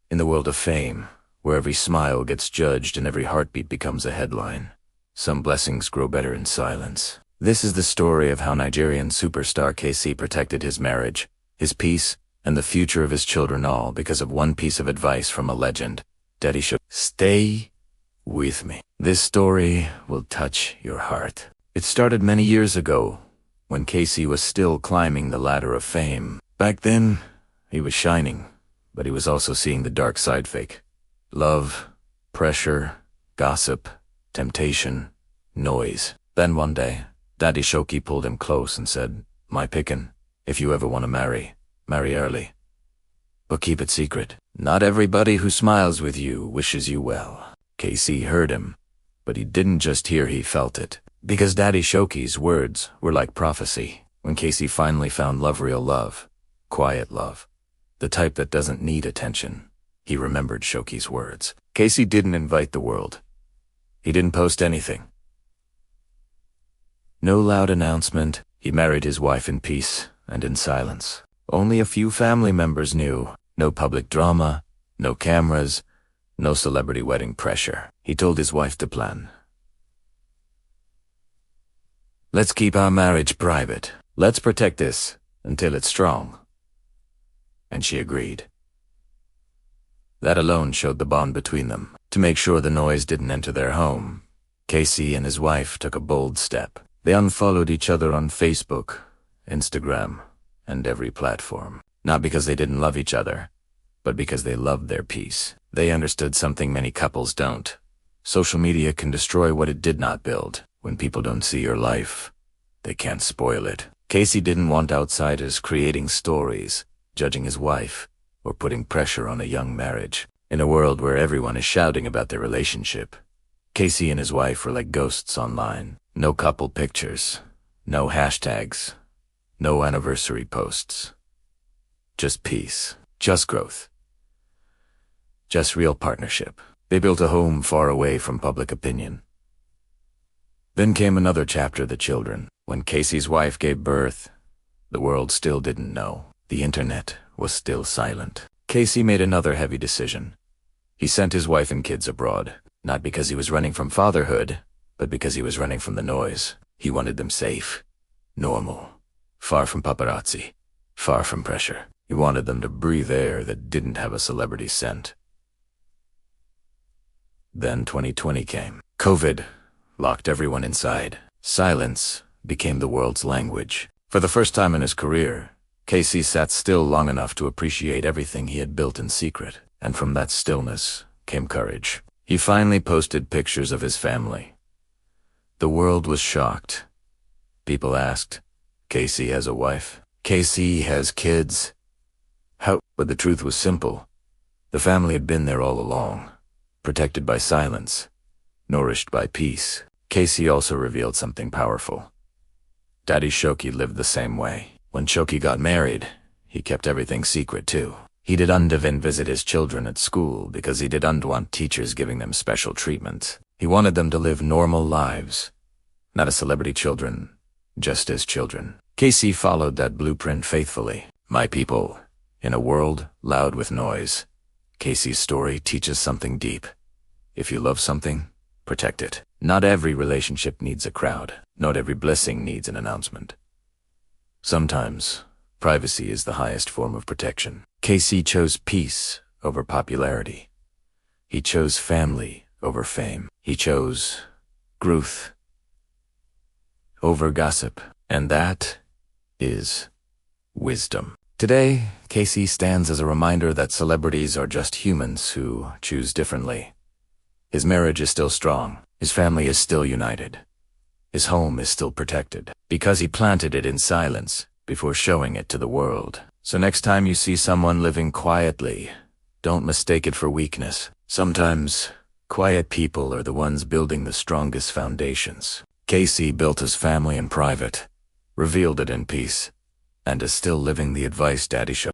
In the world of fame, where every smile gets judged and every heartbeat becomes a headline, some blessings grow better in silence. This is the story of how Nigerian superstar KCee protected his marriage, his peace, and the future of his children, all because of one piece of advice from a legend. Daddy Showkey. Stay with me. This story will touch your heart. It started many years ago, when KCee was still climbing the ladder of fame. Back then, he was shining, but he was also seeing the dark side: fake love, pressure, gossip, temptation, noise. Then one day, Daddy Showkey pulled him close and said, "My pickin', if you ever want to marry early. But keep it secret. Not everybody who smiles with you wishes you well." KCee heard him, but he didn't just hear, he felt it. Because Daddy Showkey's words were like prophecy. When KCee finally found love, real love, quiet love, the type that doesn't need attention, he remembered Showkey's words. KCee didn't invite the world. He didn't post anything. No loud announcement. He married his wife in peace and in silence. Only a few family members knew. No public drama, no cameras, no celebrity wedding pressure. He told his wife to plan. "Let's keep our marriage private. Let's protect this until it's strong." And she agreed. That alone showed the bond between them. To make sure the noise didn't enter their home, KCee and his wife took a bold step. They unfollowed each other on Facebook, Instagram, and every platform. Not because they didn't love each other, but because they loved their peace. They understood something many couples don't. Social media can destroy what it did not build. When people don't see your life, they can't spoil it. KCee didn't want outsiders creating stories, judging his wife, or putting pressure on a young marriage. In a world where everyone is shouting about their relationship, KCee and his wife were like ghosts online. No couple pictures, no hashtags, no anniversary posts. Just peace, just growth, just real partnership. They built a home far away from public opinion. Then came another chapter: the children. When KCee's wife gave birth, the world still didn't know. The internet was still silent. KCee made another heavy decision. He sent his wife and kids abroad, not because he was running from fatherhood, but because he was running from the noise. He wanted them safe, normal, far from paparazzi, far from pressure. He wanted them to breathe air that didn't have a celebrity scent. Then 2020 came. COVID locked everyone inside. Silence became the world's language. For the first time in his career, KCee sat still long enough to appreciate everything he had built in secret. And from that stillness came courage. He finally posted pictures of his family. The world was shocked. People asked, "KCee has a wife? KCee has kids? How?" But the truth was simple. The family had been there all along, protected by silence, nourished by peace. KCee also revealed something powerful. Daddy Showkey lived the same way. When Showkey got married, he kept everything secret too. He didn't even visit his children at school because he didn't want teachers giving them special treatment. He wanted them to live normal lives, not as celebrity children, just as children. KCee followed that blueprint faithfully. My people, in a world loud with noise, KCee's story teaches something deep. If you love something, protect it. Not every relationship needs a crowd. Not every blessing needs an announcement. Sometimes, privacy is the highest form of protection. KCee chose peace over popularity. He chose family over fame. He chose growth over gossip. And that is wisdom. Today, KCee stands as a reminder that celebrities are just humans who choose differently. His marriage is still strong. His family is still united. His home is still protected, because he planted it in silence before showing it to the world. So next time you see someone living quietly, don't mistake it for weakness. Sometimes, quiet people are the ones building the strongest foundations. KCee built his family in private, revealed it in peace, and is still living the advice Daddy Showkey